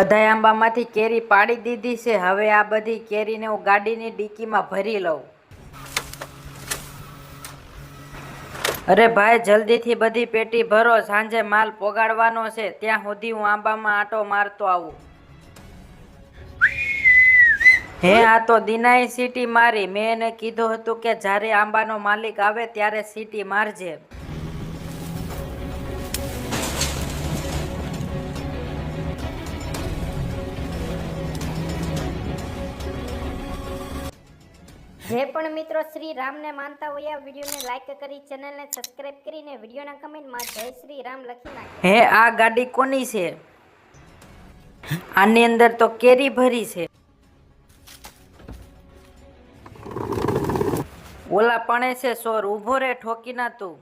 બધાય આંબામાંથી કેરી પાડી દીધી છે. હવે આ બધી કેરીને હું ગાડીની ડીકીમાં ભરી લઉં. અરે ભાઈ, જલ્દીથી બધી પેટી ભરો, સાંજે માલ પોગાડવાનો છે. ત્યાં સુધી હું આંબામાં આંટો મારતો આવું. હે, આ તો દિનાએ સીટી મારી. મેં એને કીધું હતું કે જ્યારે આંબાનો માલિક આવે ત્યારે સીટી મારજે. જે પણ મિત્રો શ્રી રામને માનતા હોય આ વિડીયોને લાઈક કરી, ચેનલને સબસ્ક્રાઇબ કરીને વિડીયોના કમેન્ટમાં જય શ્રી રામ લખી નાખો. હે, આ ગાડી કોની છે? આની અંદર તો કેરી ભરી છે. ઓલા પણ છે સોર, ઊભો રે, ઠોકી ના તું.